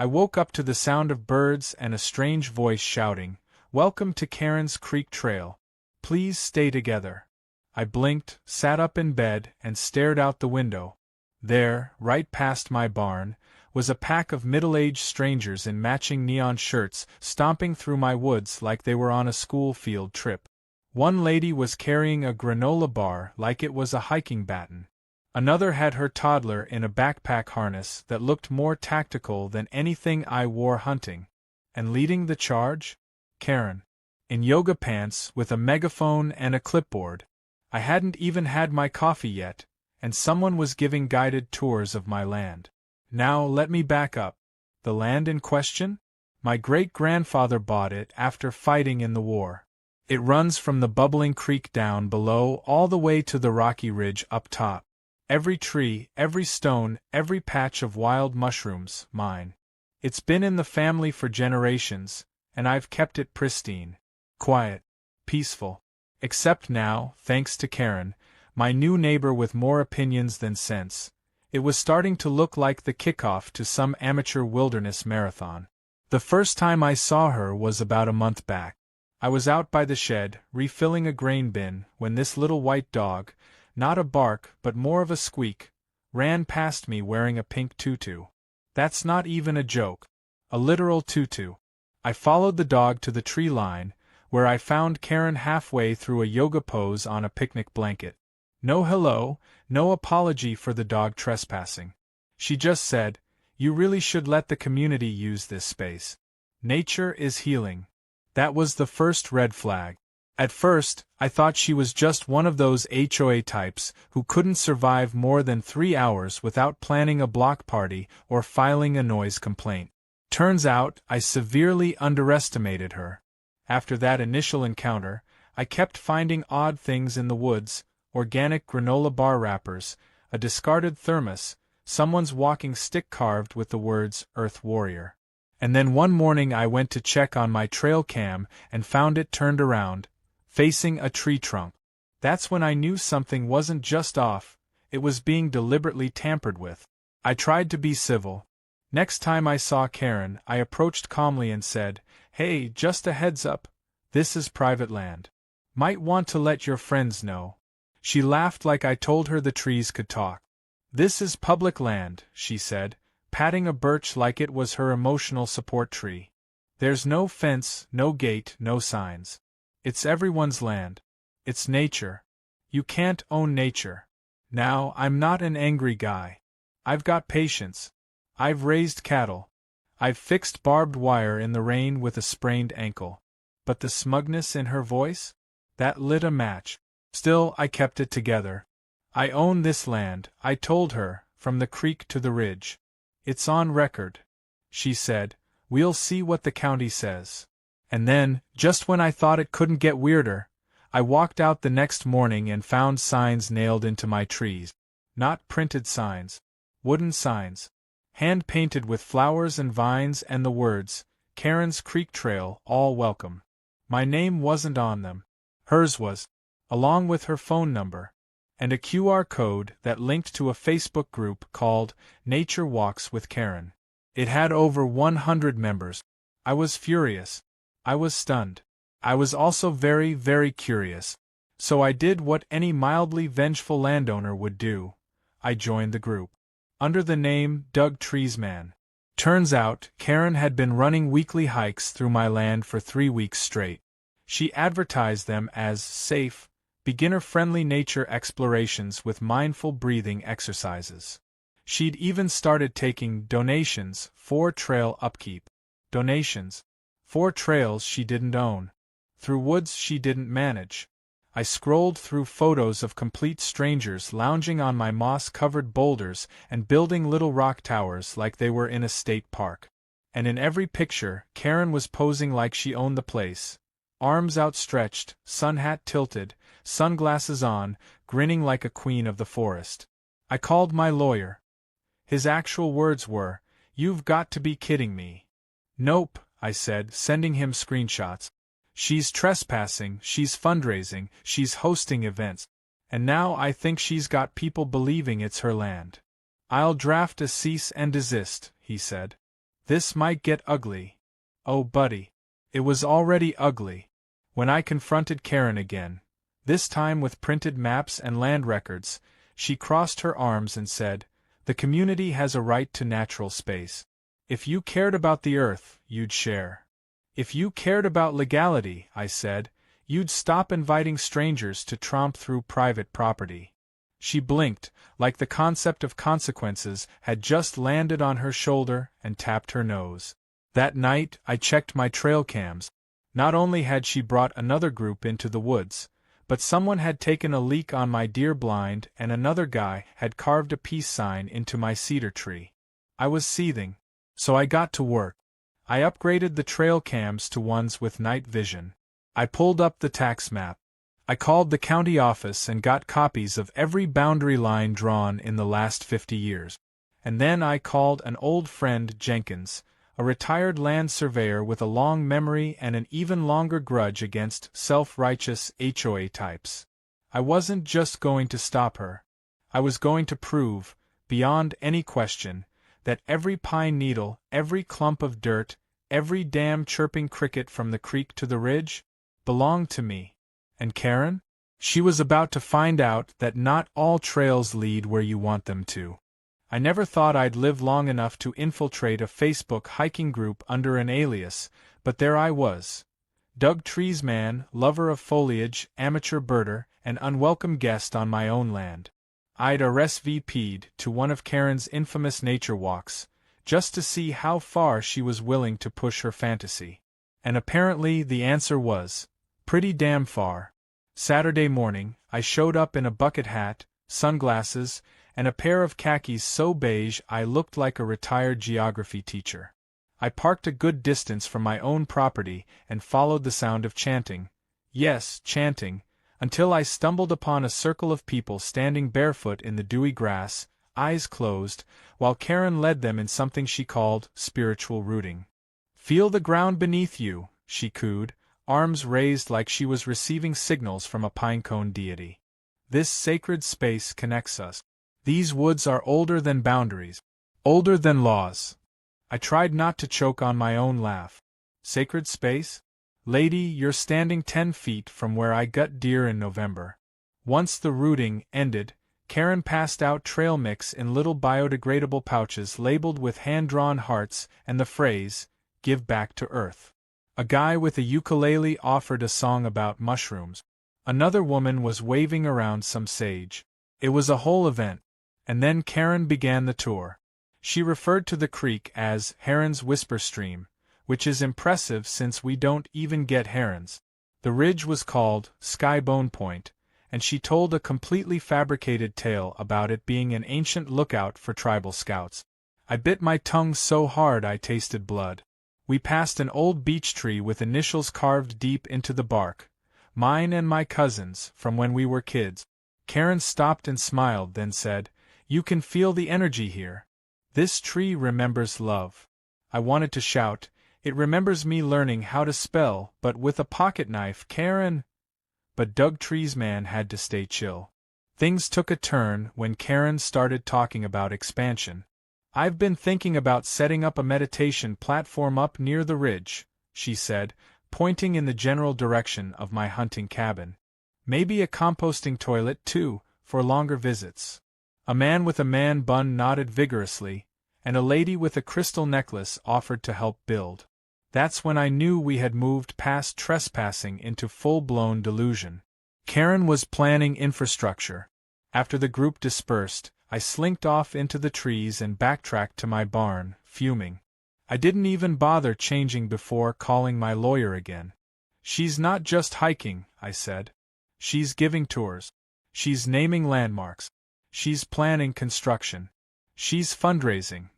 I woke up to the sound of birds and a strange voice shouting, "Welcome to Karen's Creek Trail. Please stay together." I blinked, sat up in bed, and stared out the window. There, right past my barn, was a pack of middle-aged strangers in matching neon shirts stomping through my woods like they were on a school field trip. One lady was carrying a granola bar like it was a hiking baton. Another had her toddler in a backpack harness that looked more tactical than anything I wore hunting. And leading the charge? Karen. In yoga pants with a megaphone and a clipboard. I hadn't even had my coffee yet, and someone was giving guided tours of my land. Now let me back up. The land in question? My great-grandfather bought it after fighting in the war. It runs from the bubbling creek down below all the way to the rocky ridge up top. Every tree, every stone, every patch of wild mushrooms, mine. It's been in the family for generations, and I've kept it pristine. Quiet. Peaceful. Except now, thanks to Karen, my new neighbor with more opinions than sense, it was starting to look like the kickoff to some amateur wilderness marathon. The first time I saw her was about a month back. I was out by the shed, refilling a grain bin, when this little white dog, not a bark but more of a squeak, ran past me wearing a pink tutu. That's not even a joke. A literal tutu. I followed the dog to the tree line, where I found Karen halfway through a yoga pose on a picnic blanket. No hello, no apology for the dog trespassing. She just said, "You really should let the community use this space. Nature is healing." That was the first red flag. At first, I thought she was just one of those HOA types who couldn't survive more than 3 hours without planning a block party or filing a noise complaint. Turns out, I severely underestimated her. After that initial encounter, I kept finding odd things in the woods, organic granola bar wrappers, a discarded thermos, someone's walking stick carved with the words "Earth Warrior." And then one morning I went to check on my trail cam and found it turned around, facing a tree trunk. That's when I knew something wasn't just off, it was being deliberately tampered with. I tried to be civil. Next time I saw Karen, I approached calmly and said, "Hey, just a heads up, this is private land. Might want to let your friends know." She laughed like I told her the trees could talk. "This is public land," she said, patting a birch like it was her emotional support tree. "There's no fence, no gate, no signs. It's everyone's land. It's nature. You can't own nature." Now, I'm not an angry guy. I've got patience. I've raised cattle. I've fixed barbed wire in the rain with a sprained ankle. But the smugness in her voice? That lit a match. Still, I kept it together. "I own this land," I told her, "from the creek to the ridge. It's on record." She said, "We'll see what the county says." And then, just when I thought it couldn't get weirder, I walked out the next morning and found signs nailed into my trees. Not printed signs. Wooden signs. Hand-painted with flowers and vines and the words, "Karen's Creek Trail, all welcome." My name wasn't on them. Hers was, along with her phone number, and a QR code that linked to a Facebook group called Nature Walks with Karen. It had over 100 members. I was furious. I was stunned. I was also very, very curious. So I did what any mildly vengeful landowner would do. I joined the group. Under the name Doug Treesman. Turns out, Karen had been running weekly hikes through my land for 3 weeks straight. She advertised them as safe, beginner-friendly nature explorations with mindful breathing exercises. She'd even started taking donations for trail upkeep. Donations. For trails she didn't own. Through woods she didn't manage. I scrolled through photos of complete strangers lounging on my moss-covered boulders and building little rock towers like they were in a state park. And in every picture, Karen was posing like she owned the place. Arms outstretched, sun hat tilted, sunglasses on, grinning like a queen of the forest. I called my lawyer. His actual words were, "You've got to be kidding me." "Nope," I said, sending him screenshots. "She's trespassing, she's fundraising, she's hosting events. And now I think she's got people believing it's her land." "I'll draft a cease and desist," he said. This might get ugly. Oh, buddy. It was already ugly. When I confronted Karen again, this time with printed maps and land records, she crossed her arms and said, "The community has a right to natural space. If you cared about the earth, you'd share. If you cared about legality," I said, "you'd stop inviting strangers to tromp through private property." She blinked, like the concept of consequences had just landed on her shoulder, and tapped her nose. That night, I checked my trail cams. Not only had she brought another group into the woods, but someone had taken a leak on my deer blind and another guy had carved a peace sign into my cedar tree. I was seething. So I got to work. I upgraded the trail cams to ones with night vision. I pulled up the tax map. I called the county office and got copies of every boundary line drawn in the last 50 years. And then I called an old friend, Jenkins, a retired land surveyor with a long memory and an even longer grudge against self-righteous HOA types. I wasn't just going to stop her. I was going to prove, beyond any question, that every pine needle, every clump of dirt, every damn chirping cricket from the creek to the ridge, belonged to me. And Karen? She was about to find out that not all trails lead where you want them to. I never thought I'd live long enough to infiltrate a Facebook hiking group under an alias, but there I was. Doug Treesman, lover of foliage, amateur birder, and unwelcome guest on my own land. I'd RSVP'd to one of Karen's infamous nature walks, just to see how far she was willing to push her fantasy. And apparently the answer was, pretty damn far. Saturday morning, I showed up in a bucket hat, sunglasses, and a pair of khakis so beige I looked like a retired geography teacher. I parked a good distance from my own property and followed the sound of chanting. Yes, chanting, until I stumbled upon a circle of people standing barefoot in the dewy grass, eyes closed, while Karen led them in something she called spiritual rooting. "Feel the ground beneath you," she cooed, arms raised like she was receiving signals from a pinecone deity. "This sacred space connects us. These woods are older than boundaries, older than laws." I tried not to choke on my own laugh. Sacred space? Lady, you're standing 10 feet from where I gut deer in November. Once the rooting ended, Karen passed out trail mix in little biodegradable pouches labeled with hand-drawn hearts and the phrase, "Give back to Earth." A guy with a ukulele offered a song about mushrooms. Another woman was waving around some sage. It was a whole event. And then Karen began the tour. She referred to the creek as Heron's Whisper Stream, which is impressive since we don't even get herons. The ridge was called Skybone Point, and she told a completely fabricated tale about it being an ancient lookout for tribal scouts. I bit my tongue so hard I tasted blood. We passed an old beech tree with initials carved deep into the bark, mine and my cousin's, from when we were kids. Karen stopped and smiled, then said, "You can feel the energy here. This tree remembers love." I wanted to shout, "It remembers me learning how to spell, but with a pocket knife, Karen." But Doug Treesman had to stay chill. Things took a turn when Karen started talking about expansion. "I've been thinking about setting up a meditation platform up near the ridge," she said, pointing in the general direction of my hunting cabin. "Maybe a composting toilet, too, for longer visits." A man with a man bun nodded vigorously, and a lady with a crystal necklace offered to help build. That's when I knew we had moved past trespassing into full-blown delusion. Karen was planning infrastructure. After the group dispersed, I slinked off into the trees and backtracked to my barn, fuming. I didn't even bother changing before calling my lawyer again. "She's not just hiking," I said. "She's giving tours. She's naming landmarks. She's planning construction. She's fundraising."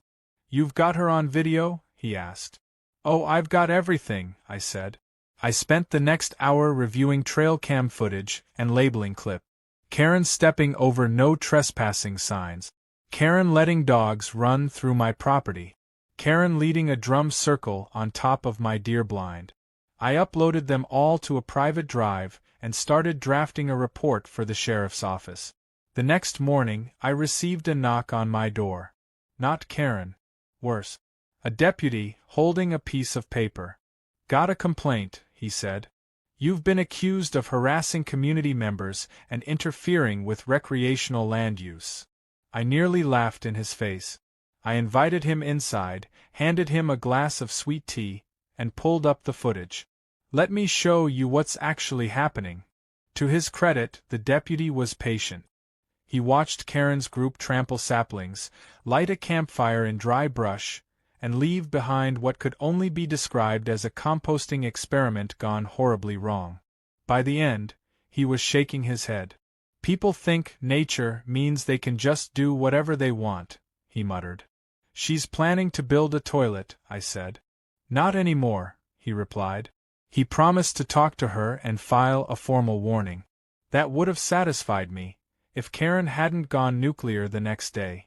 "You've got her on video?" he asked. "Oh, I've got everything," I said. I spent the next hour reviewing trail cam footage and labeling clip. Karen stepping over no trespassing signs. Karen letting dogs run through my property. Karen leading a drum circle on top of my deer blind. I uploaded them all to a private drive and started drafting a report for the sheriff's office. The next morning, I received a knock on my door. Not Karen. Worse. A deputy, holding a piece of paper. Got a complaint, he said. You've been accused of harassing community members and interfering with recreational land use. I nearly laughed in his face. I invited him inside, handed him a glass of sweet tea, and pulled up the footage. Let me show you what's actually happening. To his credit, the deputy was patient. He watched Karen's group trample saplings, light a campfire in dry brush, and leave behind what could only be described as a composting experiment gone horribly wrong. By the end, he was shaking his head. People think nature means they can just do whatever they want, he muttered. She's planning to build a toilet, I said. Not anymore, he replied. He promised to talk to her and file a formal warning. That would have satisfied me, if Karen hadn't gone nuclear the next day.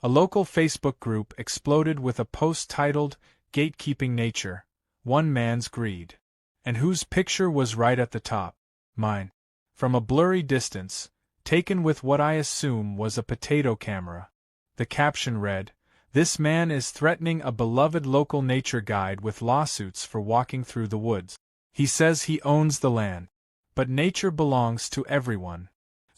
A local Facebook group exploded with a post titled, "Gatekeeping Nature, One Man's Greed," and whose picture was right at the top. Mine. From a blurry distance, taken with what I assume was a potato camera. The caption read, "This man is threatening a beloved local nature guide with lawsuits for walking through the woods. He says he owns the land. But nature belongs to everyone."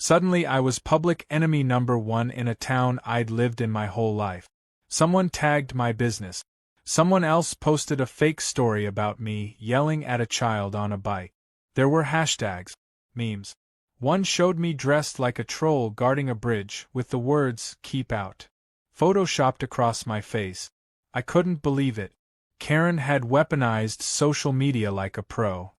Suddenly I was public enemy number one in a town I'd lived in my whole life. Someone tagged my business. Someone else posted a fake story about me yelling at a child on a bike. There were hashtags, memes. One showed me dressed like a troll guarding a bridge with the words, "Keep out," photoshopped across my face. I couldn't believe it. Karen had weaponized social media like a pro.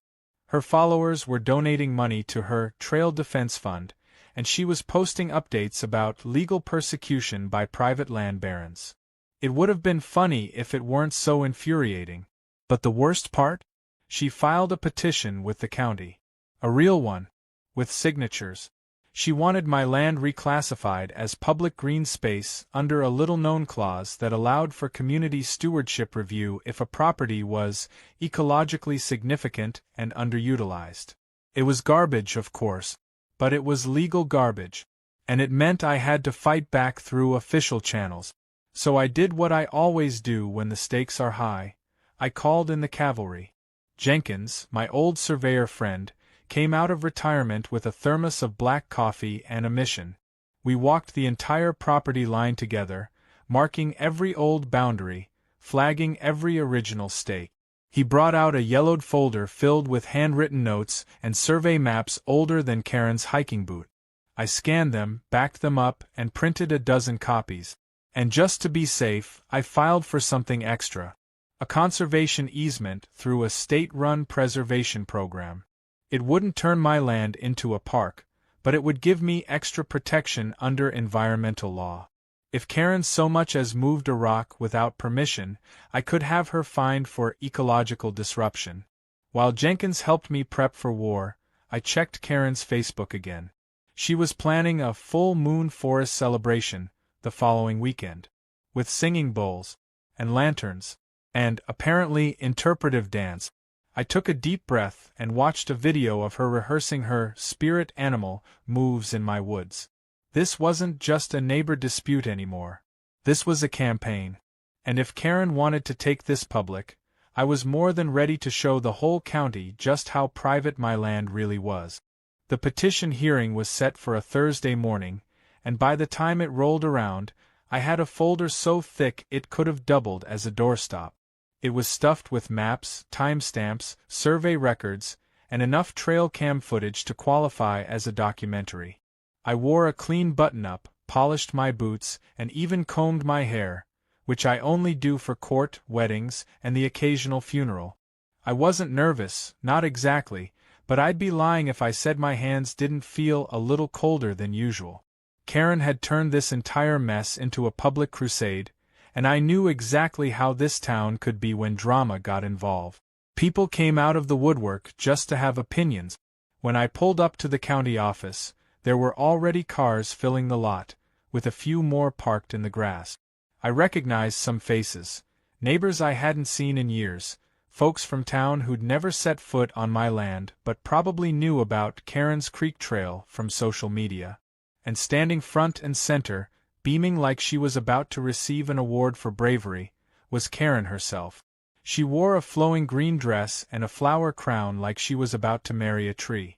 Her followers were donating money to her Trail Defense Fund, and she was posting updates about legal persecution by private land barons. It would have been funny if it weren't so infuriating. But the worst part? She filed a petition with the county. A real one. With signatures. She wanted my land reclassified as public green space under a little-known clause that allowed for community stewardship review if a property was ecologically significant and underutilized. It was garbage, of course. But it was legal garbage, and it meant I had to fight back through official channels. So I did what I always do when the stakes are high. I called in the cavalry. Jenkins, my old surveyor friend, came out of retirement with a thermos of black coffee and a mission. We walked the entire property line together, marking every old boundary, flagging every original stake. He brought out a yellowed folder filled with handwritten notes and survey maps older than Karen's hiking boot. I scanned them, backed them up, and printed a dozen copies. And just to be safe, I filed for something extra. A conservation easement through a state-run preservation program. It wouldn't turn my land into a park, but it would give me extra protection under environmental law. If Karen so much as moved a rock without permission, I could have her fined for ecological disruption. While Jenkins helped me prep for war, I checked Karen's Facebook again. She was planning a full moon forest celebration the following weekend, with singing bowls, and lanterns, and, apparently, interpretive dance. I took a deep breath and watched a video of her rehearsing her spirit animal moves in my woods. This wasn't just a neighbor dispute anymore. This was a campaign. And if Karen wanted to take this public, I was more than ready to show the whole county just how private my land really was. The petition hearing was set for a Thursday morning, and by the time it rolled around, I had a folder so thick it could have doubled as a doorstop. It was stuffed with maps, timestamps, survey records, and enough trail cam footage to qualify as a documentary. I wore a clean button-up, polished my boots, and even combed my hair, which I only do for court, weddings, and the occasional funeral. I wasn't nervous, not exactly, but I'd be lying if I said my hands didn't feel a little colder than usual. Karen had turned this entire mess into a public crusade, and I knew exactly how this town could be when drama got involved. People came out of the woodwork just to have opinions. When I pulled up to the county office, there were already cars filling the lot, with a few more parked in the grass. I recognized some faces, neighbors I hadn't seen in years, folks from town who'd never set foot on my land but probably knew about Karen's Creek Trail from social media. And standing front and center, beaming like she was about to receive an award for bravery, was Karen herself. She wore a flowing green dress and a flower crown like she was about to marry a tree.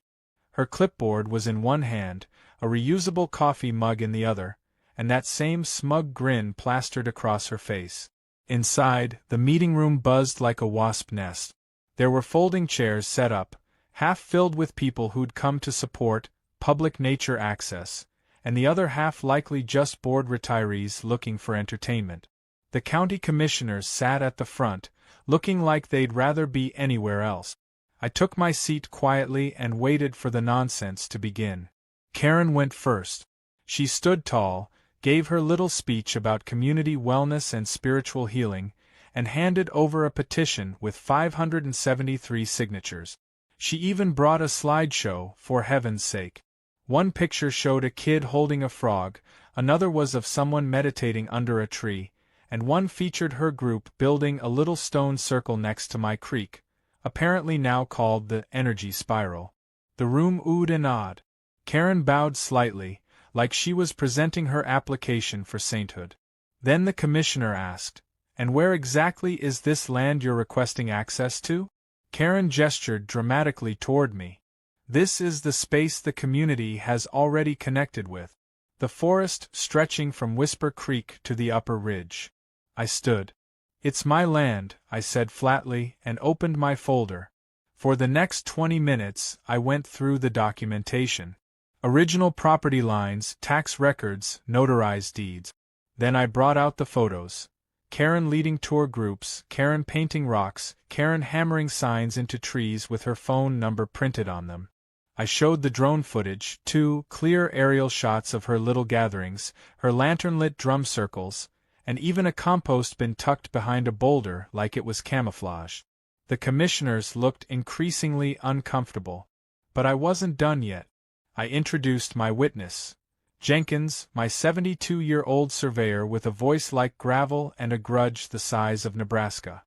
Her clipboard was in one hand, a reusable coffee mug in the other, and that same smug grin plastered across her face. Inside, the meeting room buzzed like a wasp nest. There were folding chairs set up, half filled with people who'd come to support public nature access, and the other half likely just bored retirees looking for entertainment. The county commissioners sat at the front, looking like they'd rather be anywhere else. I took my seat quietly and waited for the nonsense to begin. Karen went first. She stood tall, gave her little speech about community wellness and spiritual healing, and handed over a petition with 573 signatures. She even brought a slideshow, for heaven's sake. One picture showed a kid holding a frog, another was of someone meditating under a tree, and one featured her group building a little stone circle next to my creek, apparently now called the Energy Spiral. The room oohed and awed. Karen bowed slightly, like she was presenting her application for sainthood. Then the commissioner asked, "And where exactly is this land you're requesting access to?" Karen gestured dramatically toward me. "This is the space the community has already connected with. The forest stretching from Whisper Creek to the upper ridge." I stood. "It's my land," I said flatly and opened my folder. For the next 20 minutes I went through the documentation. Original property lines, tax records, notarized deeds. Then I brought out the photos. Karen leading tour groups, Karen painting rocks, Karen hammering signs into trees with her phone number printed on them. I showed the drone footage, 2 clear aerial shots of her little gatherings, her lantern-lit drum circles, and even a compost bin tucked behind a boulder like it was camouflage. The commissioners looked increasingly uncomfortable. But I wasn't done yet. I introduced my witness. Jenkins, my 72-year-old surveyor with a voice like gravel and a grudge the size of Nebraska.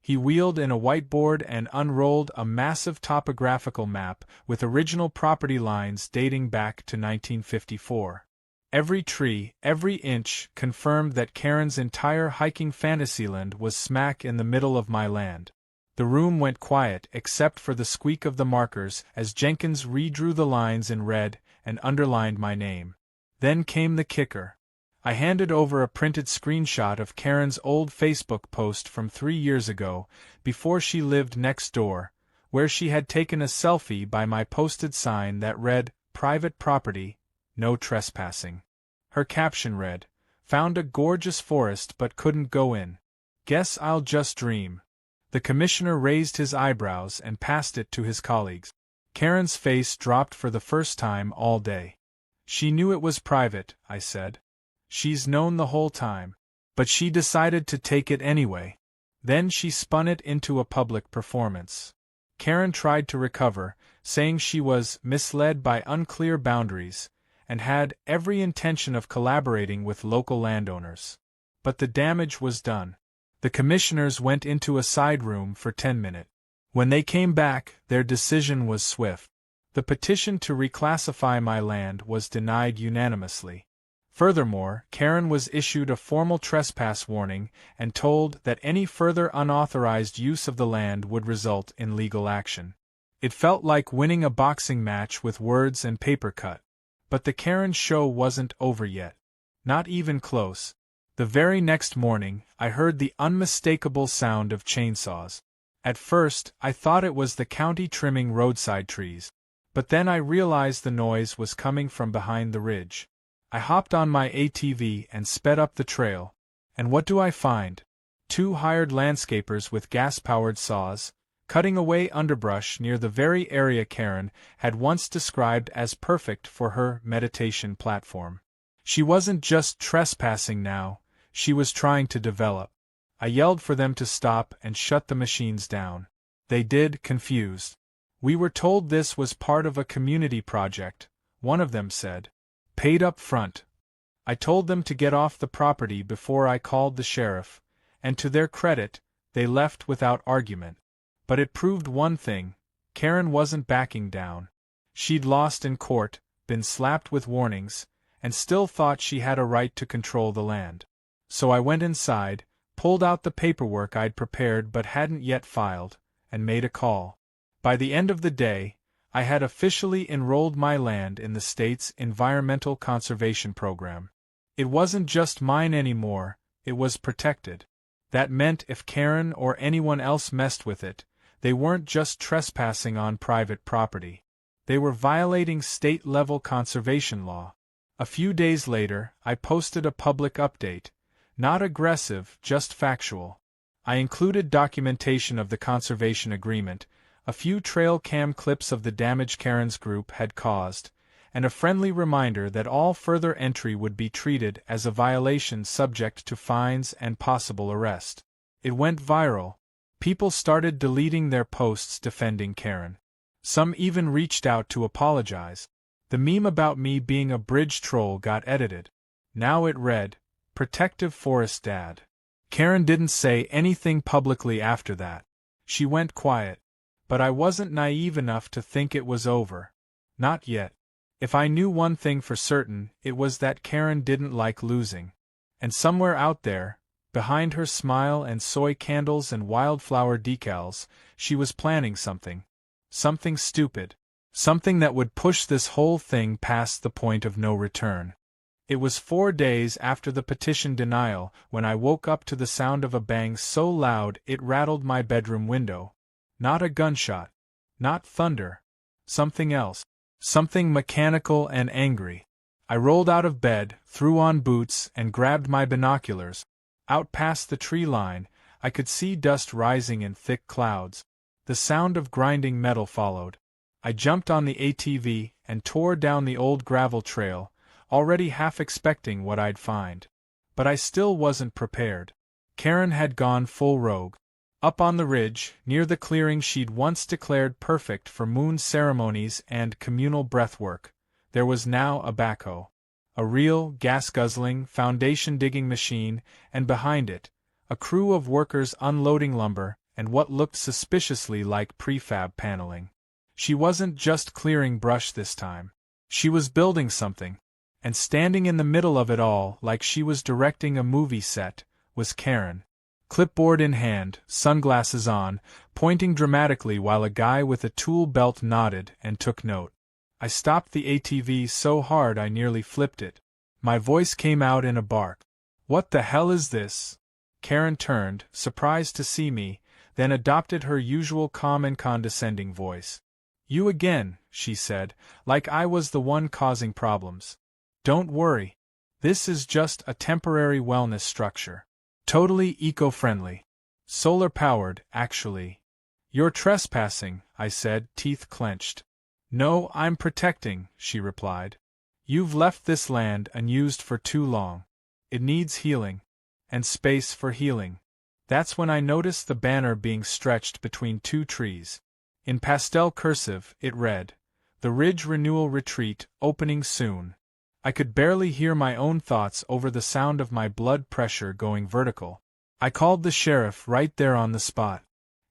He wheeled in a whiteboard and unrolled a massive topographical map with original property lines dating back to 1954. Every tree, every inch confirmed that Karen's entire hiking fantasyland was smack in the middle of my land. The room went quiet except for the squeak of the markers as Jenkins redrew the lines in red and underlined my name. Then came the kicker. I handed over a printed screenshot of Karen's old Facebook post from 3 years ago, before she lived next door, where she had taken a selfie by my posted sign that read, "Private property, no trespassing." Her caption read, "Found a gorgeous forest but couldn't go in. Guess I'll just dream." The commissioner raised his eyebrows and passed it to his colleagues. Karen's face dropped for the first time all day. "She knew it was private," I said. "She's known the whole time. But she decided to take it anyway. Then she spun it into a public performance." Karen tried to recover, saying she was misled by unclear boundaries, and had every intention of collaborating with local landowners. But the damage was done. The commissioners went into a side room for 10 minutes. When they came back, their decision was swift. The petition to reclassify my land was denied unanimously. Furthermore, Karen was issued a formal trespass warning and told that any further unauthorized use of the land would result in legal action. It felt like winning a boxing match with words and paper cut. But the Karen show wasn't over yet. Not even close. The very next morning, I heard the unmistakable sound of chainsaws. At first, I thought it was the county trimming roadside trees. But then I realized the noise was coming from behind the ridge. I hopped on my ATV and sped up the trail. And what do I find? 2 hired landscapers with gas-powered saws, cutting away underbrush near the very area Karen had once described as perfect for her meditation platform. She wasn't just trespassing now, she was trying to develop. I yelled for them to stop and shut the machines down. They did, confused. "We were told this was part of a community project," one of them said. "Paid up front." I told them to get off the property before I called the sheriff, and to their credit, they left without argument. But it proved one thing: Karen wasn't backing down. She'd lost in court, been slapped with warnings, and still thought she had a right to control the land. So I went inside, pulled out the paperwork I'd prepared but hadn't yet filed, and made a call. By the end of the day, I had officially enrolled my land in the state's Environmental Conservation Program. It wasn't just mine anymore, it was protected. That meant if Karen or anyone else messed with it, they weren't just trespassing on private property. They were violating state-level conservation law. A few days later, I posted a public update. Not aggressive, just factual. I included documentation of the conservation agreement, a few trail cam clips of the damage Karen's group had caused, and a friendly reminder that all further entry would be treated as a violation subject to fines and possible arrest. It went viral. People started deleting their posts defending Karen. Some even reached out to apologize. The meme about me being a bridge troll got edited. Now it read, "Protective Forest Dad." Karen didn't say anything publicly after that. She went quiet. But I wasn't naive enough to think it was over. Not yet. If I knew one thing for certain, it was that Karen didn't like losing. And somewhere out there, behind her smile and soy candles and wildflower decals, she was planning something. Something stupid. Something that would push this whole thing past the point of no return. It was 4 days after the petition denial when I woke up to the sound of a bang so loud it rattled my bedroom window. Not a gunshot. Not thunder. Something else. Something mechanical and angry. I rolled out of bed, threw on boots, and grabbed my binoculars. Out past the tree line, I could see dust rising in thick clouds. The sound of grinding metal followed. I jumped on the ATV and tore down the old gravel trail, already half expecting what I'd find. But I still wasn't prepared. Karen had gone full rogue. Up on the ridge, near the clearing she'd once declared perfect for moon ceremonies and communal breathwork, there was now a backhoe. A real, gas-guzzling, foundation-digging machine, and behind it, a crew of workers unloading lumber and what looked suspiciously like prefab paneling. She wasn't just clearing brush this time. She was building something. And standing in the middle of it all, like she was directing a movie set, was Karen. Clipboard in hand, sunglasses on, pointing dramatically while a guy with a tool belt nodded and took note. I stopped the ATV so hard I nearly flipped it. My voice came out in a bark. "What the hell is this?" Karen turned, surprised to see me, then adopted her usual calm and condescending voice. "You again," she said, like I was the one causing problems. "Don't worry. This is just a temporary wellness structure. Totally eco-friendly. Solar-powered, actually." "You're trespassing," I said, teeth clenched. "No, I'm protecting," she replied. "You've left this land unused for too long. It needs healing. And space for healing." That's when I noticed the banner being stretched between 2 trees. In pastel cursive, it read, "The Ridge Renewal Retreat, opening soon." I could barely hear my own thoughts over the sound of my blood pressure going vertical. I called the sheriff right there on the spot.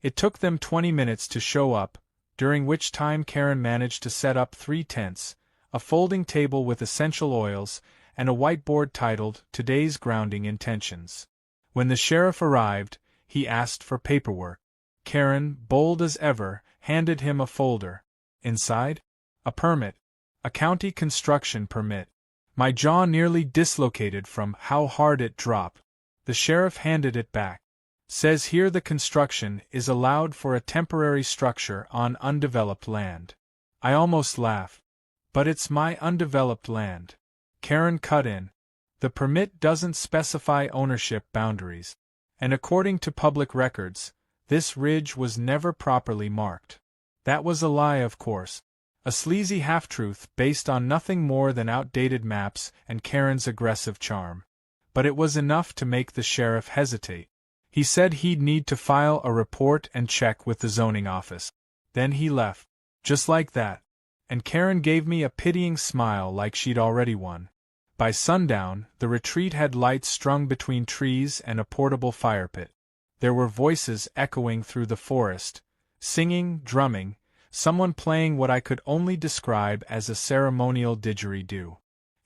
It took them 20 minutes to show up, during which time Karen managed to set up 3 tents, a folding table with essential oils, and a whiteboard titled "Today's Grounding Intentions." When the sheriff arrived, he asked for paperwork. Karen, bold as ever, handed him a folder. Inside? A permit. A county construction permit. My jaw nearly dislocated from how hard it dropped. The sheriff handed it back. "Says here the construction is allowed for a temporary structure on undeveloped land." I almost laughed. "But it's my undeveloped land." Karen cut in. "The permit doesn't specify ownership boundaries. And according to public records, this ridge was never properly marked." That was a lie, of course. A sleazy half-truth based on nothing more than outdated maps and Karen's aggressive charm. But it was enough to make the sheriff hesitate. He said he'd need to file a report and check with the zoning office. Then he left. Just like that. And Karen gave me a pitying smile like she'd already won. By sundown, the retreat had lights strung between trees and a portable fire pit. There were voices echoing through the forest, singing, drumming, someone playing what I could only describe as a ceremonial didgeridoo.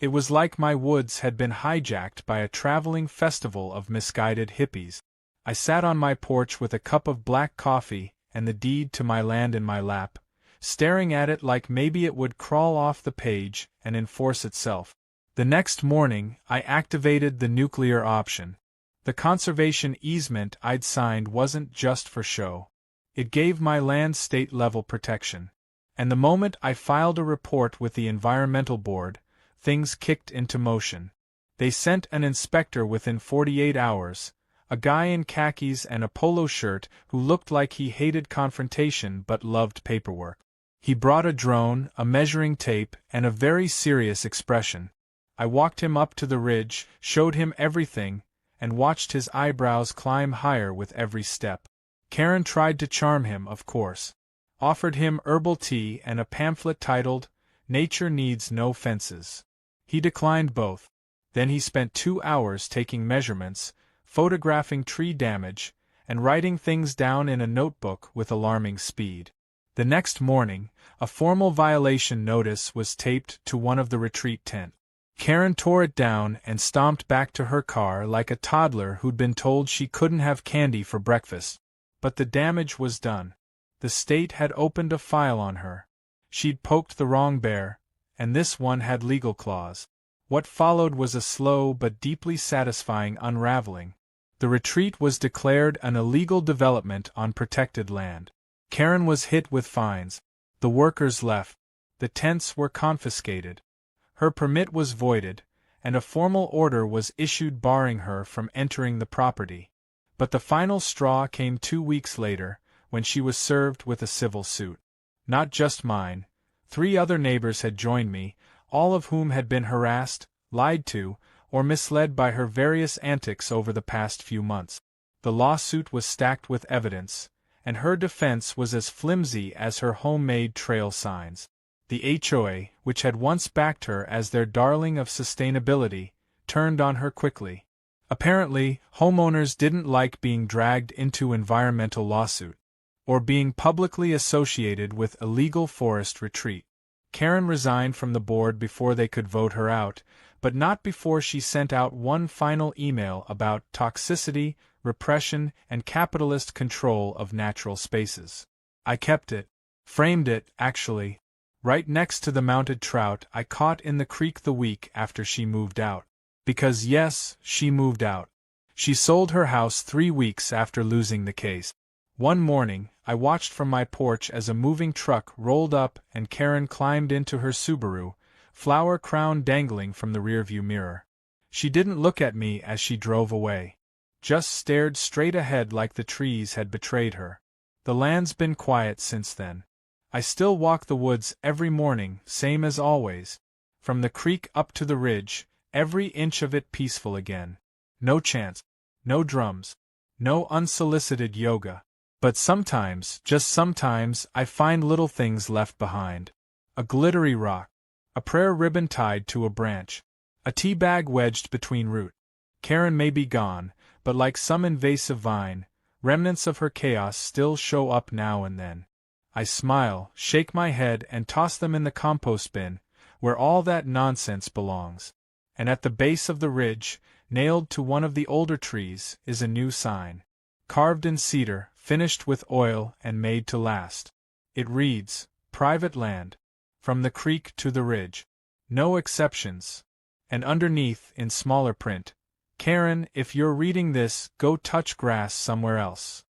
It was like my woods had been hijacked by a traveling festival of misguided hippies. I sat on my porch with a cup of black coffee and the deed to my land in my lap, staring at it like maybe it would crawl off the page and enforce itself. The next morning, I activated the nuclear option. The conservation easement I'd signed wasn't just for show. It gave my land state-level protection. And the moment I filed a report with the Environmental Board, things kicked into motion. They sent an inspector within 48 hours, a guy in khakis and a polo shirt who looked like he hated confrontation but loved paperwork. He brought a drone, a measuring tape, and a very serious expression. I walked him up to the ridge, showed him everything, and watched his eyebrows climb higher with every step. Karen tried to charm him, of course. Offered him herbal tea and a pamphlet titled, "Nature Needs No Fences." He declined both. Then he spent 2 hours taking measurements, photographing tree damage, and writing things down in a notebook with alarming speed. The next morning, a formal violation notice was taped to one of the retreat tents. Karen tore it down and stomped back to her car like a toddler who'd been told she couldn't have candy for breakfast. But the damage was done. The state had opened a file on her. She'd poked the wrong bear, and this one had legal claws. What followed was a slow but deeply satisfying unraveling. The retreat was declared an illegal development on protected land. Karen was hit with fines. The workers left. The tents were confiscated. Her permit was voided, and a formal order was issued barring her from entering the property. But the final straw came 2 weeks later, when she was served with a civil suit. Not just mine. 3 other neighbors had joined me, all of whom had been harassed, lied to, or misled by her various antics over the past few months. The lawsuit was stacked with evidence, and her defense was as flimsy as her homemade trail signs. The HOA, which had once backed her as their darling of sustainability, turned on her quickly. Apparently, homeowners didn't like being dragged into environmental lawsuit, or being publicly associated with illegal forest retreat. Karen resigned from the board before they could vote her out, but not before she sent out one final email about toxicity, repression, and capitalist control of natural spaces. I kept it. Framed it, actually. Right next to the mounted trout I caught in the creek the week after she moved out. Because yes, she moved out. She sold her house 3 weeks after losing the case. One morning, I watched from my porch as a moving truck rolled up and Karen climbed into her Subaru, flower crown dangling from the rearview mirror. She didn't look at me as she drove away. Just stared straight ahead like the trees had betrayed her. The land's been quiet since then. I still walk the woods every morning, same as always. From the creek up to the ridge, every inch of it peaceful again. No chants, no drums, no unsolicited yoga. But sometimes, just sometimes, I find little things left behind. A glittery rock, a prayer ribbon tied to a branch, a tea bag wedged between root. Karen may be gone, but like some invasive vine, remnants of her chaos still show up now and then. I smile, shake my head, and toss them in the compost bin, where all that nonsense belongs. And at the base of the ridge, nailed to one of the older trees, is a new sign. Carved in cedar, finished with oil, and made to last. It reads, "Private land. From the creek to the ridge. No exceptions." And underneath, in smaller print, "Karen, if you're reading this, go touch grass somewhere else."